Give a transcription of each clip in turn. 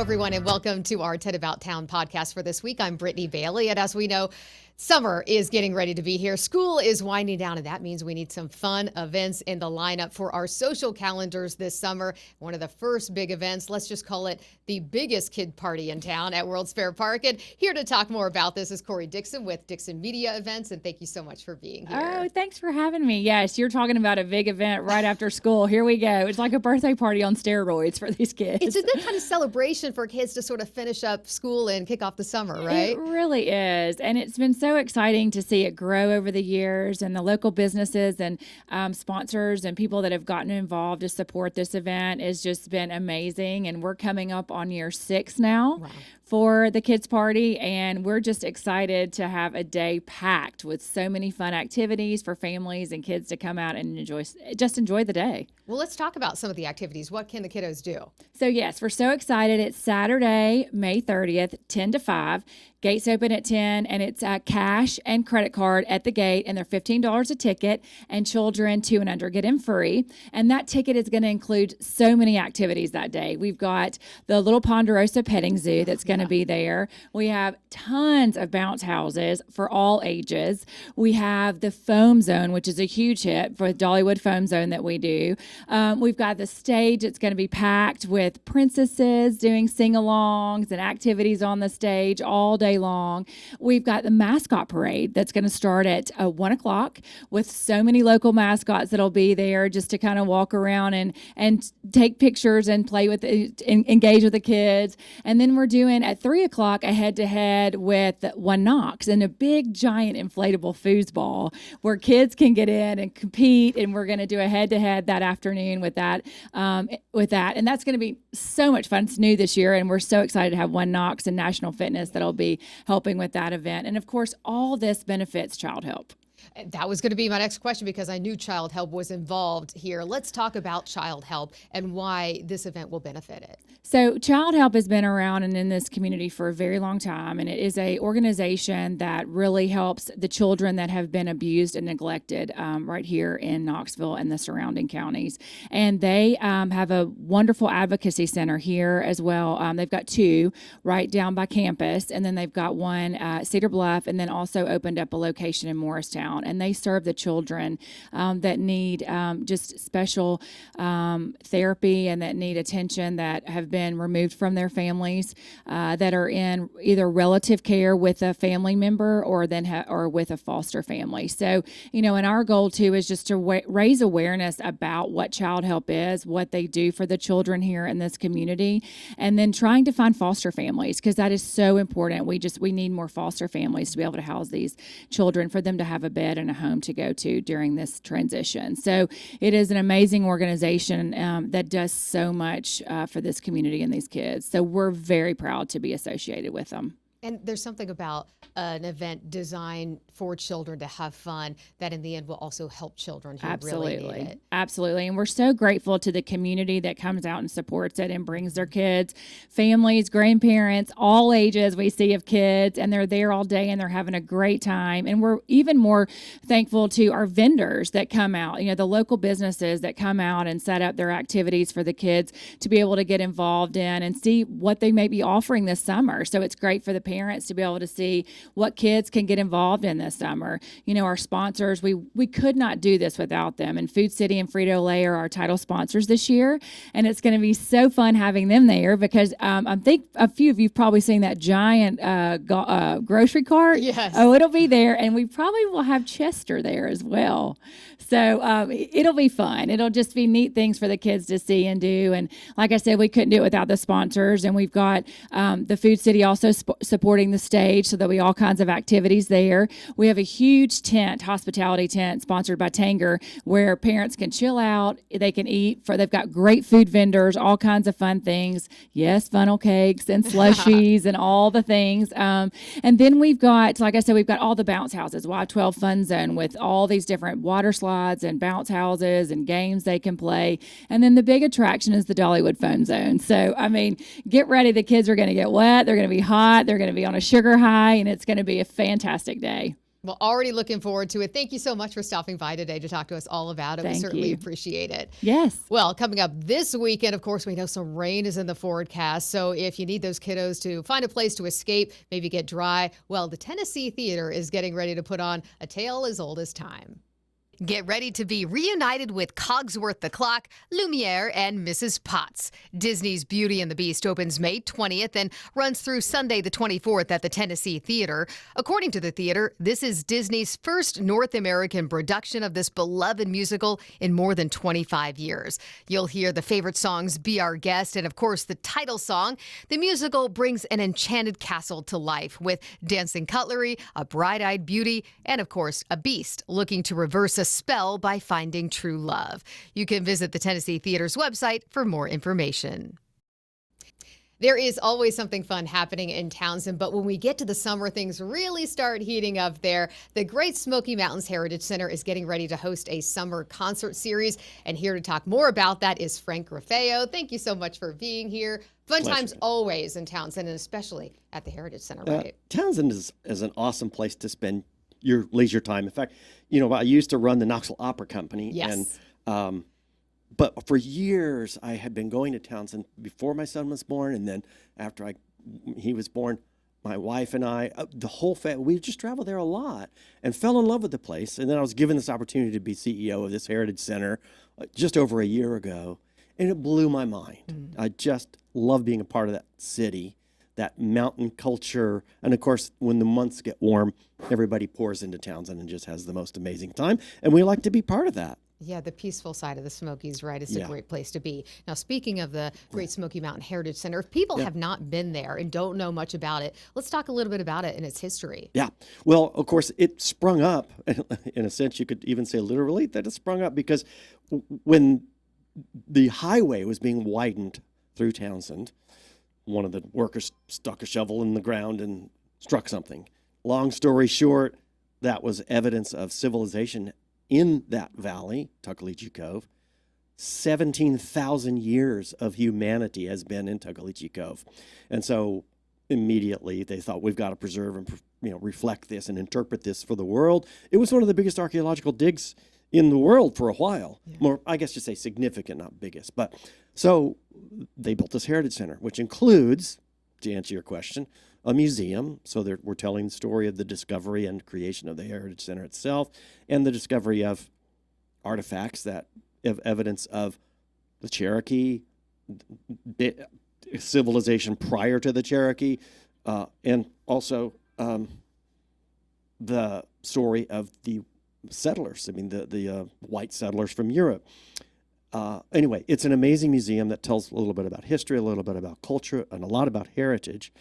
everyone, and welcome to our 10 About Town podcast for this week. I'm Brittany Bailey, and as we know, summer is getting ready to be here. School is winding down, and that means we need some fun events in the lineup for our social calendars this summer. One of the first big events, let's just call it the biggest kid party in town at World's Fair Park. And here to talk more about this is Corey Dixon with Dixon Media Events, and thank you so much for being here. Oh, thanks for having me. Yes, you're talking about a big event right after school. Here we go. It's like a birthday party on steroids for these kids. It's a good kind of celebration for kids to sort of finish up school and kick off the summer, right? It really is. And it's been so exciting to see it grow over the years, and the local businesses and sponsors and people that have gotten involved to support this event has just been amazing. And we're coming up on year 6 now. Wow. For the kids party, and we're just excited to have a day packed with so many fun activities for families and kids to come out and enjoy the day. Well, let's talk about some of the activities. What can the kiddos do? So yes, we're so excited. It's Saturday, May 30th, 10 to 5. Gates open at 10, and it's cash and credit card at the gate, and they're $15 a ticket, and children 2 and under get in free. And that ticket is going to include so many activities that day. We've got the Little Ponderosa Petting Zoo that's going to be there. We have tons of bounce houses for all ages. We have the Foam Zone, which is a huge hit for the Dollywood Foam Zone that we do. We've got the stage that's going to be packed with princesses doing sing-alongs and activities on the stage all day long. We've got the mascot parade that's going to start at 1 o'clock with so many local mascots that'll be there just to kind of walk around and take pictures and play with engage with the kids. And then we're doing at 3 o'clock a head-to-head with One Knox and a big giant inflatable foosball where kids can get in and compete, and we're going to do a head-to-head that afternoon with that. And that's going to be so much fun. It's new this year, and we're so excited to have One Knox and National Fitness that'll be helping with that event. And of course, all this benefits Child Help. That was going to be my next question because I knew Child Help was involved here. Let's talk about Child Help and why this event will benefit it. So Child Help has been around and in this community for a very long time, and it is an organization that really helps the children that have been abused and neglected right here in Knoxville and the surrounding counties. And they have a wonderful advocacy center here as well. They've got 2 right down by campus, and then they've got one at Cedar Bluff, and then also opened up a location in Morristown. And they serve the children that need just special therapy and that need attention, that have been removed from their families, that are in either relative care with a family member or with a foster family. So, and our goal too is just to raise awareness about what Child Help is, what they do for the children here in this community, and then trying to find foster families, because that is so important. We need more foster families to be able to house these children, for them to have a bed and a home to go to during this transition. So it is an amazing organization that does so much for this community and these kids. So we're very proud to be associated with them. And there's something about an event designed for children to have fun that in the end will also help children who really need it. Absolutely. And we're so grateful to the community that comes out and supports it and brings their kids, families, grandparents, all ages we see of kids, and they're there all day and they're having a great time. And we're even more thankful to our vendors that come out, the local businesses that come out and set up their activities for the kids to be able to get involved in and see what they may be offering this summer. So it's great for the parents to be able to see what kids can get involved in this summer. Our sponsors, we could not do this without them. And Food City and Frito-Lay are our title sponsors this year. And it's going to be so fun having them there because I think a few of you have probably seen that giant grocery cart. Yes. Oh, it'll be there. And we probably will have Chester there as well. So it'll be fun. It'll just be neat things for the kids to see and do. And like I said, we couldn't do it without the sponsors. And we've got the Food City also supporting the stage, so there'll be all kinds of activities there. We have a huge hospitality tent sponsored by Tanger, where parents can chill out, they can eat. They've got great food vendors, all kinds of fun things. Yes, funnel cakes and slushies and all the things. And then we've got, like I said, we've got all the bounce houses, Y12 Fun Zone with all these different water slides and bounce houses and games they can play. And then the big attraction is the Dollywood Fun Zone. So, get ready. The kids are going to get wet. They're going to be hot. They're going to be on a sugar high, and it's going to be a fantastic day. Well, already looking forward to it. Thank you so much for stopping by today to talk to us all about it. We Thank certainly you. appreciate it. Yes. Well, coming up this weekend, of course, we know some rain is in the forecast. So if you need those kiddos to find a place to escape, maybe get dry, well, the Tennessee Theater is getting ready to put on A Tale as Old as Time. Get ready to be reunited with Cogsworth the Clock, Lumiere, and Mrs. Potts. Disney's Beauty and the Beast opens May 20th and runs through Sunday the 24th at the Tennessee Theater. According to the theater, this is Disney's first North American production of this beloved musical in more than 25 years. You'll hear the favorite songs, Be Our Guest, and of course the title song. The musical brings an enchanted castle to life with dancing cutlery, a bright-eyed beauty, and of course a beast looking to reverse a spell by finding true love. You can visit the Tennessee Theater's website for more information. There is always something fun happening in Townsend, but when we get to the summer, things really start heating up there. The Great Smoky Mountains Heritage Center is getting ready to host a summer concert series, and here to talk more about that is Frank Raffeo. Thank you so much for being here. Fun times always in Townsend, and especially at the Heritage Center, right? Townsend is an awesome place to spend your leisure time. In fact, I used to run the Knoxville Opera Company. Yes. And, but for years, I had been going to Townsend before my son was born. And then after he was born, my wife and I, the whole family, we just traveled there a lot and fell in love with the place. And then I was given this opportunity to be CEO of this Heritage Center just over a year ago. And it blew my mind. I just love being a part of that city, that mountain culture. And of course, when the months get warm, everybody pours into Townsend and just has the most amazing time. And we like to be part of that. Yeah, the peaceful side of the Smokies, right? It's a great place to be. Now, speaking of the Great Smoky Mountain Heritage Center, if people have not been there and don't know much about it, let's talk a little bit about it and its history. Yeah. Well, of course, it sprung up, in a sense, you could even say literally that it sprung up because when the highway was being widened through Townsend, one of the workers stuck a shovel in the ground and struck something. Long story short, that was evidence of civilization in that valley, Tuckaleechee Cove. 17,000 years of humanity has been in Tuckaleechee Cove. And so immediately they thought, we've got to preserve and reflect this and interpret this for the world. It was one of the biggest archaeological digs in the world for a while. More, I guess you say significant, not biggest. But so they built this Heritage Center, which includes, to answer your question, a museum. So we're telling the story of the discovery and creation of the Heritage Center itself, and the discovery of artifacts that have evidence of the Cherokee civilization prior to the Cherokee, and also the story of the settlers. I mean, the white settlers from Europe. Anyway, it's an amazing museum that tells a little bit about history, a little bit about culture, and a lot about heritage.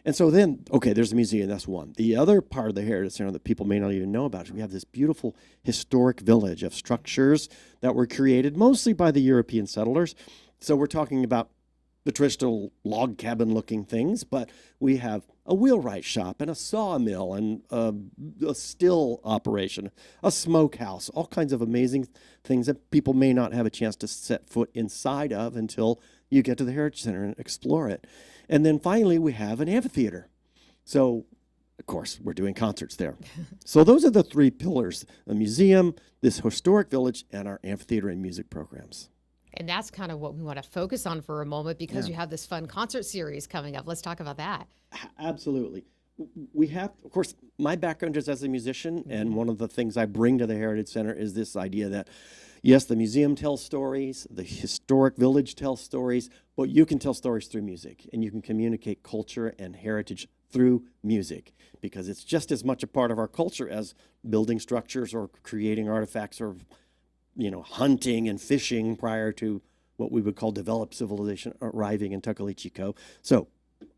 And so then, okay, there's the museum, that's one. The other part of the Heritage Center that people may not even know about is we have this beautiful historic village of structures that were created mostly by the European settlers. So we're talking about the traditional log cabin looking things, but we have a wheelwright shop and a sawmill and a still operation, a smokehouse, all kinds of amazing things that people may not have a chance to set foot inside of until you get to the Heritage Center and explore it. And then finally, we have an amphitheater. So, of course, we're doing concerts there. So those are the three pillars: the museum, this historic village, and our amphitheater and music programs. And that's kind of what we want to focus on for a moment because you have this fun concert series coming up. Let's talk about that. Absolutely. We have, of course, my background is as a musician, and one of the things I bring to the Heritage Center is this idea that, yes, the museum tells stories, the historic village tells stories, but you can tell stories through music, and you can communicate culture and heritage through music, because it's just as much a part of our culture as building structures or creating artifacts or, hunting and fishing prior to what we would call developed civilization arriving in Tuckaleechee Cove. So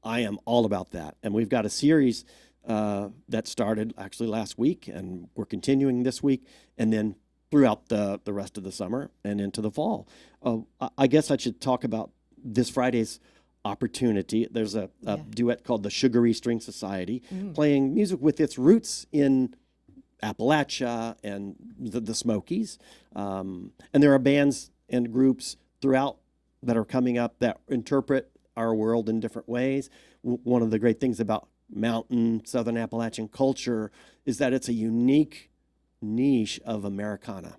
I am all about that. And we've got a series that started actually last week, and we're continuing this week, and then throughout the rest of the summer and into the fall. I guess I should talk about this Friday's opportunity. There's a duet called the Sugary String Society, playing music with its roots in Appalachia and the Smokies. And there are bands and groups throughout that are coming up that interpret our world in different ways. One of the great things about mountain, Southern Appalachian culture is that it's a unique niche of Americana.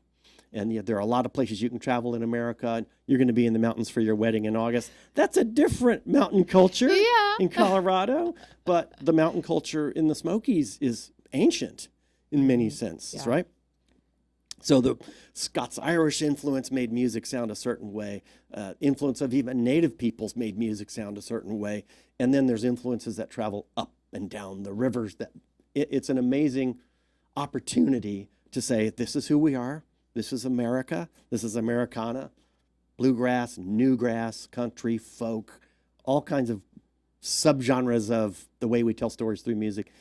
And there are a lot of places you can travel in America. You're going to be in the mountains for your wedding in August. That's a different mountain culture in Colorado. But the mountain culture in the Smokies is ancient in many senses, right? So the Scots-Irish influence made music sound a certain way. Influence of even native peoples made music sound a certain way. And then there's influences that travel up and down the rivers. It's an amazing opportunity to say, this is who we are. This is America. This is Americana. Bluegrass, newgrass, country, folk, all kinds of subgenres of the way we tell stories through music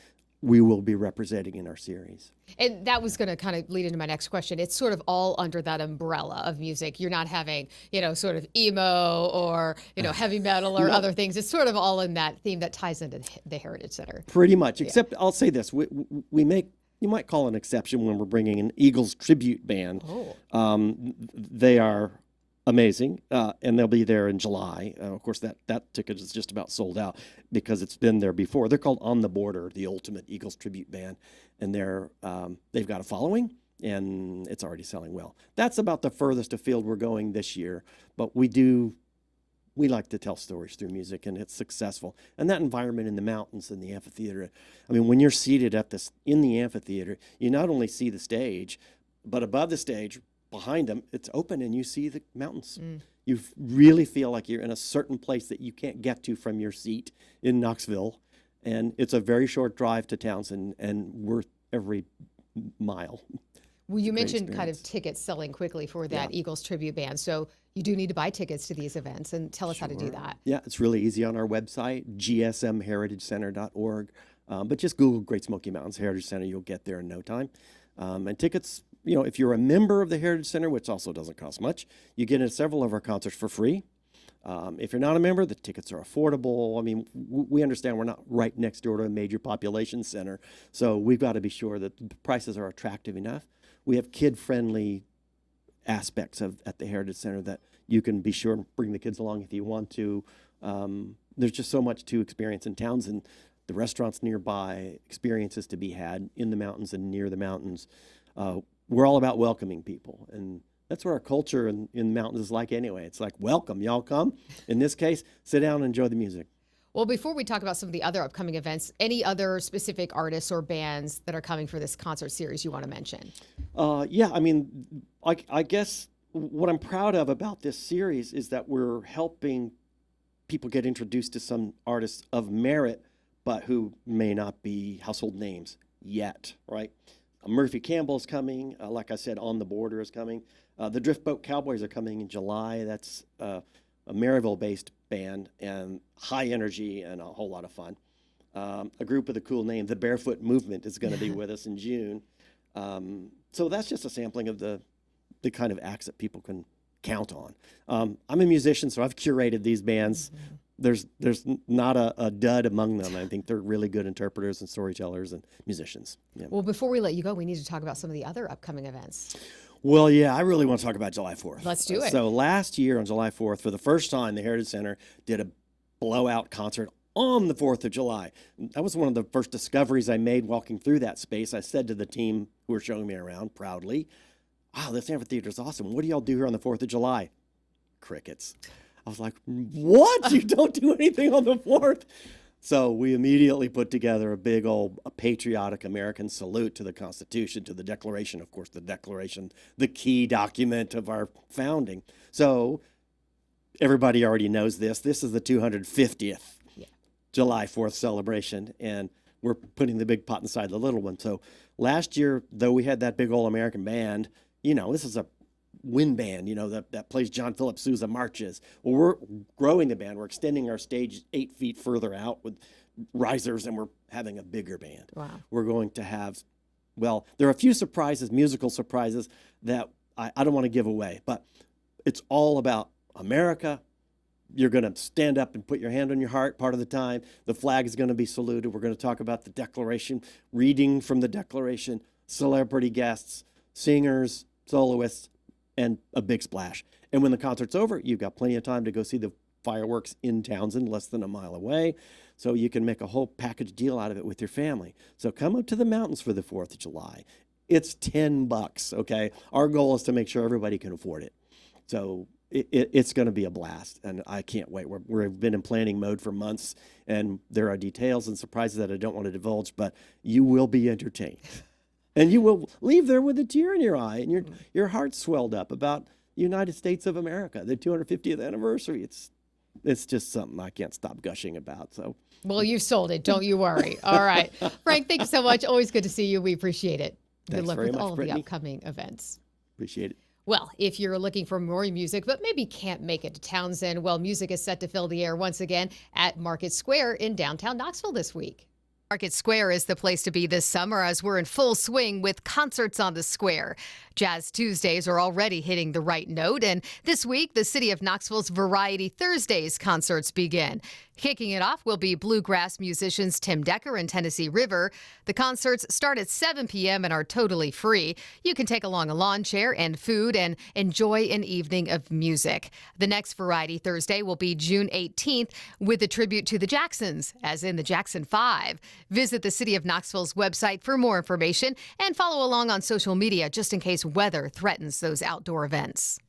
we will be representing in our series. And that was going to kind of lead into my next question. It's sort of all under that umbrella of music. You're not having, sort of emo or, heavy metal or other things. It's sort of all in that theme that ties into the Heritage Center. Pretty much, except I'll say this. We make, you might call an exception when we're bringing an Eagles tribute band. They are amazing, and they'll be there in July. Of course, that ticket is just about sold out because it's been there before. They're called On the Border, the ultimate Eagles tribute band, and they've got a following, and it's already selling well. That's about the furthest afield we're going this year, but we like to tell stories through music, and it's successful. And that environment in the mountains and the amphitheater, I mean, when you're seated in the amphitheater, you not only see the stage, but above the stage, behind them, it's open and you see the mountains. You really feel like you're in a certain place that you can't get to from your seat in Knoxville. And it's a very short drive to Townsend and worth every mile. Well, you mentioned kind of tickets selling quickly for that Eagles tribute band. So you do need to buy tickets to these events, and tell us how to do that. Yeah, it's really easy on our website, gsmheritagecenter.org. But just Google Great Smoky Mountains Heritage Center. You'll get there in no time. And tickets, if you're a member of the Heritage Center, which also doesn't cost much, you get into several of our concerts for free. If you're not a member, the tickets are affordable. I mean, we understand we're not right next door to a major population center, so we've got to be sure that the prices are attractive enough. We have kid-friendly aspects at the Heritage Center that you can be sure to bring the kids along if you want to. There's just so much to experience in Townsend. The restaurants nearby, experiences to be had in the mountains and near the mountains. We're all about welcoming people, and that's what our culture in the mountains is like anyway. It's like, welcome, y'all come. In this case, sit down and enjoy the music. Well, before we talk about some of the other upcoming events, any other specific artists or bands that are coming for this concert series you want to mention? Yeah, I mean, I guess what I'm proud of about this series is that we're helping people get introduced to some artists of merit, but who may not be household names yet, right? Murphy Campbell is coming. Like I said, On the Border is coming. The Driftboat Cowboys are coming in July. That's a Maryville-based band, and high energy and a whole lot of fun. A group with a cool name, the Barefoot Movement, is going to be with us in June. So that's just a sampling of the kind of acts that people can count on. I'm a musician, so I've curated these bands. There's not a dud among them. I think they're really good interpreters and storytellers and musicians. Yeah. Well, before we let you go, we need to talk about some of the other upcoming events. Well, yeah, I really want to talk about July 4th. Let's do it. So last year on July 4th, for the first time, the Heritage Center did a blowout concert on the 4th of July. That was one of the first discoveries I made walking through that space. I said to the team who were showing me around proudly, wow, this amphitheater is awesome. What do y'all do here on the 4th of July? Crickets. I was like, what? You don't do anything on the 4th? So we immediately put together a big old patriotic American salute to the Constitution, to the Declaration, of course, the Declaration, the key document of our founding. So everybody already knows this. This is the 250th July 4th celebration, and we're putting the big pot inside the little one. So last year, though we had that big old American band, this is a wind band, that plays John Philip Sousa marches. Well, we're growing the band. We're extending our stage 8 feet further out with risers, and we're having a bigger band. Wow. We're going to have, well, there are a few surprises, musical surprises, that I don't want to give away, but it's all about America. You're going to stand up and put your hand on your heart part of the time. The flag is going to be saluted. We're going to talk about the Declaration, reading from the Declaration, celebrity guests, singers, soloists, and a big splash. And when the concert's over, you've got plenty of time to go see the fireworks in Townsend, less than a mile away. So you can make a whole package deal out of it with your family. So come up to the mountains for the 4th of July. It's $10, okay? Our goal is to make sure everybody can afford it. So it's going to be a blast, and I can't wait. We've been in planning mode for months, and there are details and surprises that I don't want to divulge, but you will be entertained. And you will leave there with a tear in your eye, and your heart swelled up about the United States of America, the 250th anniversary. It's just something I can't stop gushing about. So, well, you sold it. Don't you worry. All right. Frank, thank you so much. Always good to see you. We appreciate it. Good Thanks luck very with much, all of the Brittany. upcoming events. Appreciate it. Well, if you're looking for more music, but maybe can't make it to Townsend, well, music is set to fill the air once again at Market Square in downtown Knoxville this week. Market Square is the place to be this summer as we're in full swing with concerts on the square. Jazz Tuesdays are already hitting the right note, and this week, the City of Knoxville's Variety Thursdays concerts begin. Kicking it off will be bluegrass musicians Tim Decker and Tennessee River. The concerts start at 7 p.m. and are totally free. You can take along a lawn chair and food and enjoy an evening of music. The next Variety Thursday will be June 18th with a tribute to the Jacksons, as in the Jackson 5. Visit the City of Knoxville's website for more information and follow along on social media just in case weather threatens those outdoor events.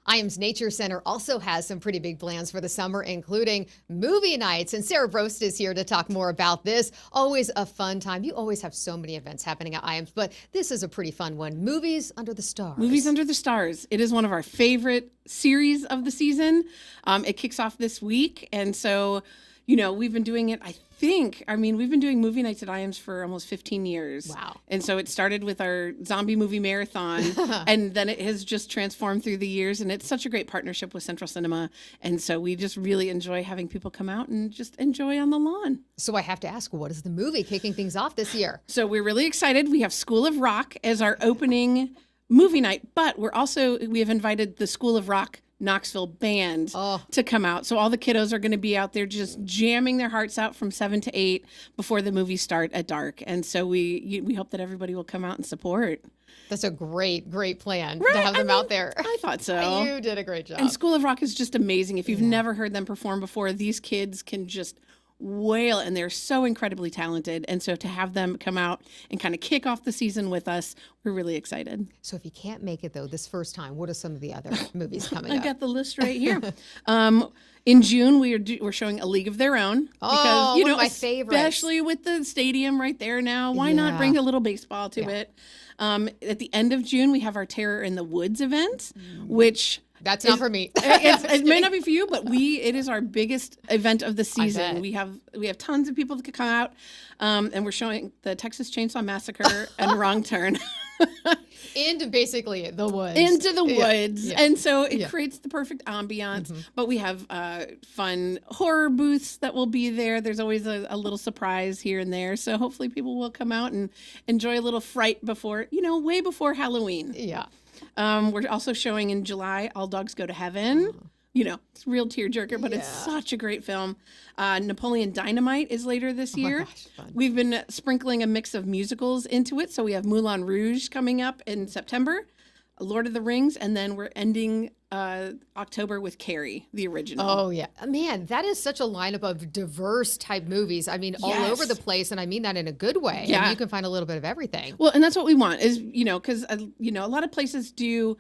IAM's Nature Center also has some pretty big plans for the summer, including movie nights. And Sarah Brost is here to talk more about this. Always a fun time. You always have so many events happening at IAM's, but this is a pretty fun one. Movies Under the Stars. Movies Under the Stars. It is one of our favorite series of the season. It kicks off this week. And so, we've been doing it, we've been doing movie nights at IAMS for almost 15 years. Wow. And so it started with our zombie movie marathon, and then it has just transformed through the years, and it's such a great partnership with Central Cinema. And so we just really enjoy having people come out and just enjoy on the lawn. So I have to ask, what is the movie kicking things off this year? So we're really excited. We have School of Rock as our opening movie night, but we have invited the School of Rock Knoxville band to come out. So all the kiddos are going to be out there just jamming their hearts out from 7 to 8 before the movies start at dark. And so we hope that everybody will come out and support. That's a great plan to have them out there. I thought so. You did a great job. And School of Rock is just amazing. If you've never heard them perform before, these kids can just wail, and they're so incredibly talented. And so to have them come out and kind of kick off the season with us, we're really excited. So if you can't make it, though, this first time, what are some of the other movies coming I up? got the list right here. In June, we're showing A League of Their Own. Because, one of my favorites. Especially with the stadium right there now. Why not bring a little baseball to it? At the end of June, we have our Terror in the Woods event, which... That's not for me. It may not be for you, but it is our biggest event of the season. bet. We have tons of people that could come out, and we're showing the Texas Chainsaw Massacre and Wrong Turn. Into basically the woods. Into the woods. Yeah. And so it creates the perfect ambiance. Mm-hmm. But we have fun horror booths that will be there. There's always a little surprise here and there. So hopefully people will come out and enjoy a little fright before, way before Halloween. Yeah. We're also showing in July, All Dogs Go to Heaven. It's a real tearjerker, but it's such a great film. Napoleon Dynamite is later this year. gosh, fun. We've been sprinkling a mix of musicals into it. So we have Moulin Rouge coming up in September, Lord of the Rings, and then we're ending October with Carrie, the original. Oh, yeah. Man, that is such a lineup of diverse type movies. I mean, all over the place, and I mean that in a good way. Yeah. And you can find a little bit of everything. Well, and that's what we want is, because, a lot of places do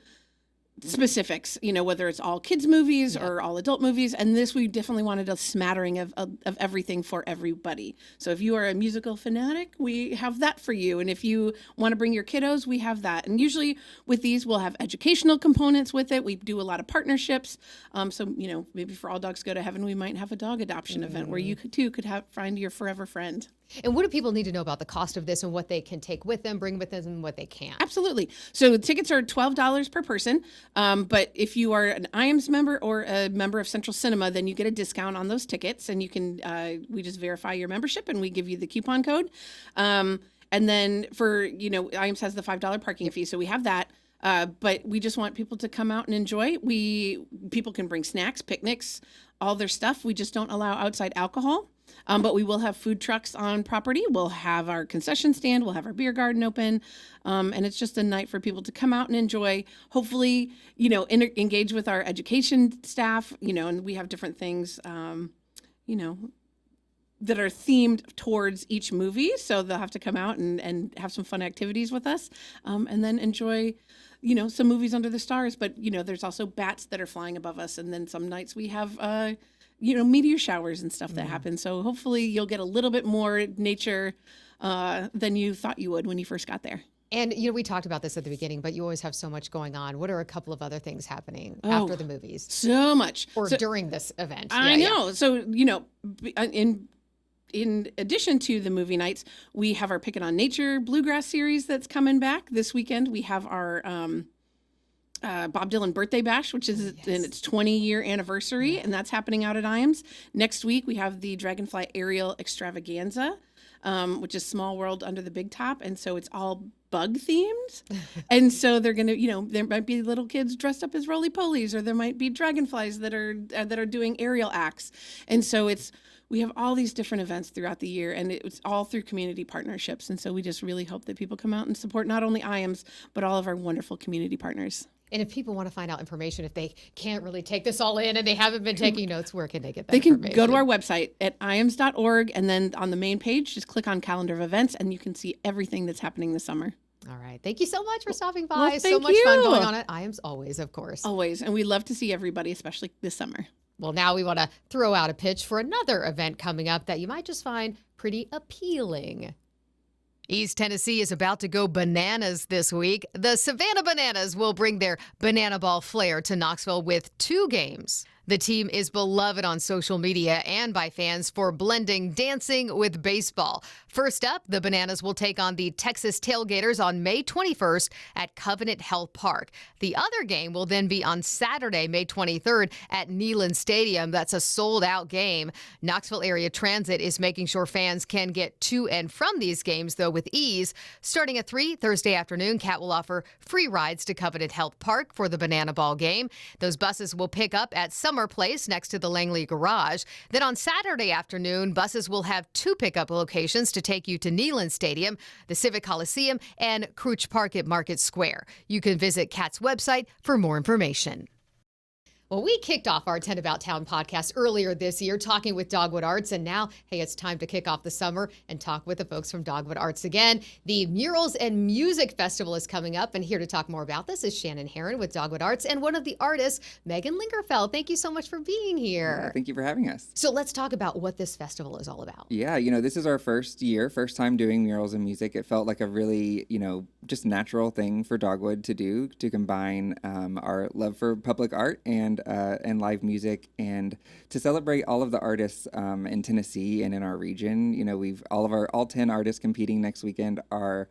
specifics, whether it's all kids movies or all adult movies. And this, we definitely wanted a smattering of everything for everybody. So if you are a musical fanatic, we have that for you. And if you want to bring your kiddos, we have that. And usually with these, we'll have educational components with it. We do a lot of partnerships. So, maybe for All Dogs Go to Heaven, we might have a dog adoption event where you could find your forever friend. And what do people need to know about the cost of this and what they can take with them, bring with them, and what they can't? Absolutely. So tickets are $12 per person. But if you are an IAMS member or a member of Central Cinema, then you get a discount on those tickets. And you can, we just verify your membership and we give you the coupon code. And then for, IAMS has the $5 parking fee. So we have that. But we just want people to come out and enjoy. People can bring snacks, picnics, all their stuff. We just don't allow outside alcohol. But we will have food trucks on property. We'll have our concession stand. We'll have our beer garden open. And it's just a night for people to come out and enjoy, hopefully, engage with our education staff, and we have different things, that are themed towards each movie. So they'll have to come out and have some fun activities with us, and then enjoy, some movies under the stars. But, there's also bats that are flying above us. And then some nights we have, meteor showers and stuff that happen. So hopefully you'll get a little bit more nature than you thought you would when you first got there. And, we talked about this at the beginning, but you always have so much going on. What are a couple of other things happening after the movies? So much. Or during this event? I know. Yeah. So, in addition to the movie nights, we have our Pickin' on Nature Bluegrass series that's coming back this weekend. We have our Bob Dylan Birthday Bash, which is in its 20-year anniversary, and that's happening out at Iams. Next week, we have the Dragonfly Aerial Extravaganza, which is Small World Under the Big Top, and so it's all bug themed. And so they're going to, there might be little kids dressed up as roly-polies, or there might be dragonflies that are doing aerial acts. And so we have all these different events throughout the year, and it's all through community partnerships. And so we just really hope that people come out and support not only Iams, but all of our wonderful community partners. And if people want to find out information, if they can't really take this all in and they haven't been taking notes, where can they get that information? They can go to our website at iams.org, and then on the main page, just click on calendar of events, and you can see everything that's happening this summer. All right. Thank you so much for stopping by. Well, so much fun going on at Iams always, of course. Always. And we love to see everybody, especially this summer. Well, now we want to throw out a pitch for another event coming up that you might just find pretty appealing. East Tennessee is about to go bananas this week. The Savannah Bananas will bring their banana ball flair to Knoxville with 2 games. The team is beloved on social media and by fans for blending dancing with baseball. First up, the Bananas will take on the Texas Tailgaters on May 21st at Covenant Health Park. The other game will then be on Saturday, May 23rd at Neyland Stadium. That's a sold-out game. Knoxville Area Transit is making sure fans can get to and from these games, though, with ease. Starting at 3 Thursday afternoon, CAT will offer free rides to Covenant Health Park for the Banana Ball game. Those buses will pick up at Summer Place next to the Langley Garage. Then on Saturday afternoon, buses will have 2 pickup locations to take you to Neyland Stadium, the Civic Coliseum, and Crouch Park at Market Square. You can visit CAT's website for more information. Well, we kicked off our 10 About Town podcast earlier this year talking with Dogwood Arts, and now, hey, it's time to kick off the summer and talk with the folks from Dogwood Arts again. The Murals and Music Festival is coming up, and here to talk more about this is Shannon Herron with Dogwood Arts and one of the artists, Megan Lingerfeld. Thank you so much for being here. Yeah, thank you for having us. So let's talk about what this festival is all about. Yeah, this is our first time doing murals and music. It felt like a really, just natural thing for Dogwood to do, to combine our love for public art and live music, and to celebrate all of the artists in Tennessee and in our region. We've all 10 artists competing next weekend are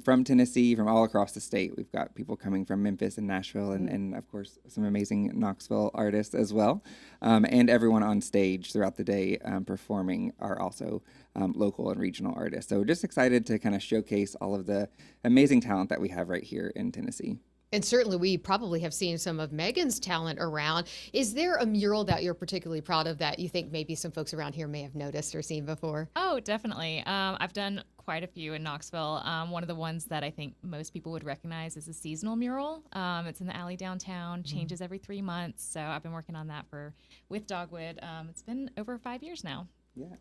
from Tennessee, from all across the state. We've got people coming from Memphis and Nashville, and of course some amazing Knoxville artists as well. And everyone on stage throughout the day performing are also local and regional artists. So we're just excited to kind of showcase all of the amazing talent that we have right here in Tennessee. And certainly we probably have seen some of Megan's talent around. Is there a mural that you're particularly proud of that you think maybe some folks around here may have noticed or seen before? Oh, definitely. I've done quite a few in Knoxville. One of the ones that I think most people would recognize is a seasonal mural. It's in the alley downtown, changes every 3 months. So I've been working on that with Dogwood. It's been over 5 years now.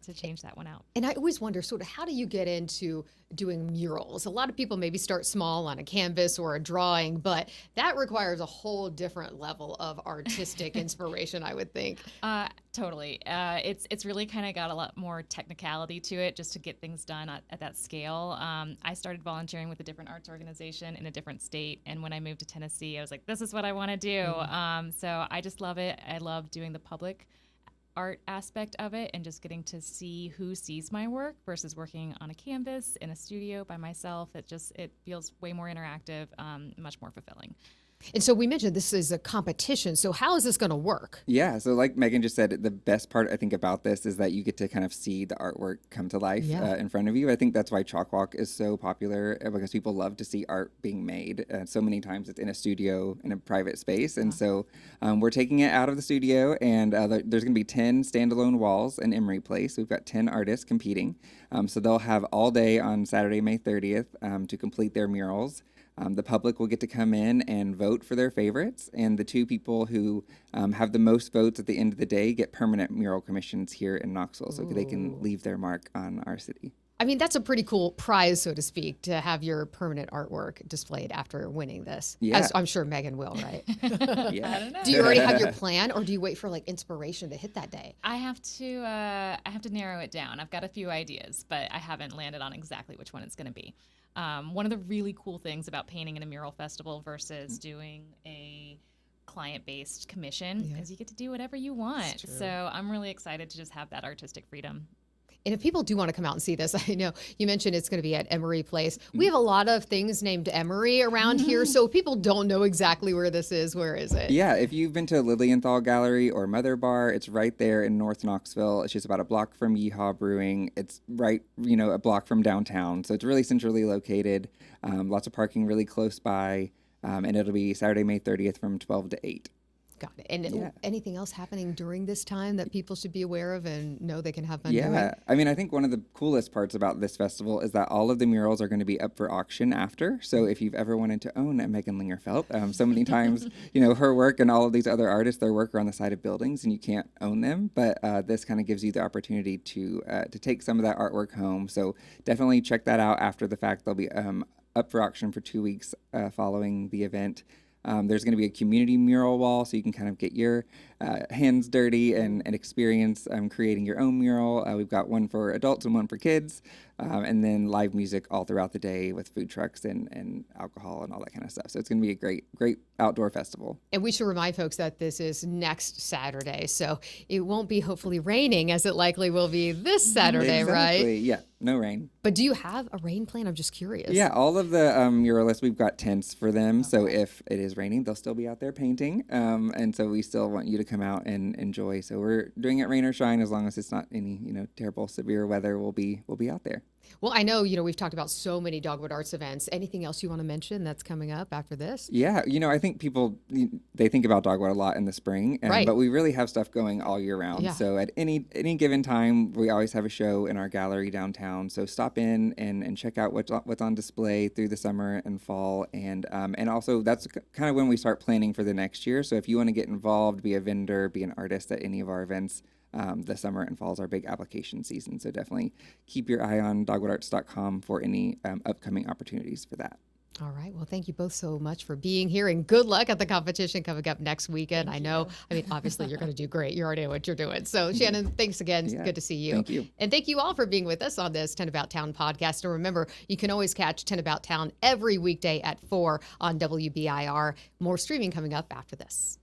To change that one out. And I always wonder, sort of, how do you get into doing murals? A lot of people maybe start small on a canvas or a drawing, but that requires a whole different level of artistic inspiration, I would think. Totally. It's really kind of got a lot more technicality to it just to get things done at that scale. I started volunteering with a different arts organization in a different state, and when I moved to Tennessee, I was like, this is what I want to do. So I just love it. I love doing the public art aspect of it and just getting to see who sees my work versus working on a canvas in a studio by myself. It feels way more interactive, much more fulfilling. And so we mentioned this is a competition. So how is this going to work? Yeah, so like Megan just said, the best part I think about this is that you get to kind of see the artwork come to life Yeah. in front of you. I think that's why Chalk Walk is so popular because people love to see art being made. So many times it's in a studio, in a private space. And so we're taking it out of the studio, and there's going to be 10 standalone walls in Emory Place. We've got 10 artists competing. So they'll have all day on Saturday, May 30th to complete their murals. The public will get to come in and vote for their favorites, and the two people who have the most votes at the end of the day get permanent mural commissions here in Knoxville, so they can leave their mark on our city. I mean, that's a pretty cool prize, so to speak, to have your permanent artwork displayed after winning this. Yeah. As I'm sure Megan will, right? Yeah. I don't know. Do you already have your plan, or do you wait for like inspiration to hit that day? I have to narrow it down. I've got a few ideas, but I haven't landed on exactly which one it's going to be. One of the really cool things about painting in a mural festival versus doing a client-based commission is you get to do whatever you want. So I'm really excited to just have that artistic freedom. And if people do want to come out and see this, I know you mentioned it's going to be at Emory Place. We have a lot of things named Emory around here, so if people don't know exactly where this is, where is it? Yeah, if you've been to Lilienthal Gallery or Mother Bar, it's right there in North Knoxville. It's just about a block from Yeehaw Brewing. It's right, a block from downtown. So it's really centrally located. Lots of parking really close by. And it'll be Saturday, May 30th from 12 to 8. Got it. And anything else happening during this time that people should be aware of and know they can have fun doing? Yeah, I mean, I think one of the coolest parts about this festival is that all of the murals are going to be up for auction after. So if you've ever wanted to own a Megan Lingerfelt, so many times, her work and all of these other artists, their work are on the side of buildings and you can't own them. But this kind of gives you the opportunity to take some of that artwork home. So definitely check that out after the fact. They'll be up for auction for 2 weeks following the event. There's going to be a community mural wall, so you can kind of get your hands dirty and experience creating your own mural. We've got one for adults and one for kids, and then live music all throughout the day with food trucks and alcohol and all that kind of stuff. So it's going to be a great outdoor festival. And we should remind folks that this is next Saturday, so it won't be hopefully raining as it likely will be this Saturday, Exactly. right? Yeah, no rain. But do you have a rain plan? I'm just curious. Yeah, all of the muralists, we've got tents for them. So if it is raining, they'll still be out there painting. And so we still want you to come out and enjoy. So we're doing it rain or shine, as long as it's not any, terrible severe weather, we'll be out there. Well, I know, we've talked about so many Dogwood Arts events. Anything else you want to mention that's coming up after this? Yeah, I think people, they think about Dogwood a lot in the spring, Right. But we really have stuff going all year round. Yeah. So at any given time, we always have a show in our gallery downtown. So stop in and check out what's on display through the summer and fall. And also that's kind of when we start planning for the next year. So if you want to get involved, be a vendor, be an artist at any of our events, the summer and fall is our big application season. So definitely keep your eye on dogwoodarts.com for any upcoming opportunities for that. All right. Well, thank you both so much for being here, and good luck at the competition coming up next weekend. Obviously you're going to do great. You already know what you're doing. So Shannon, thanks again. Yeah, Good to see you. thank you. And thank you all for being with us on this 10 About Town podcast. And remember, you can always catch 10 About Town every weekday at 4 on WBIR. More streaming coming up after this.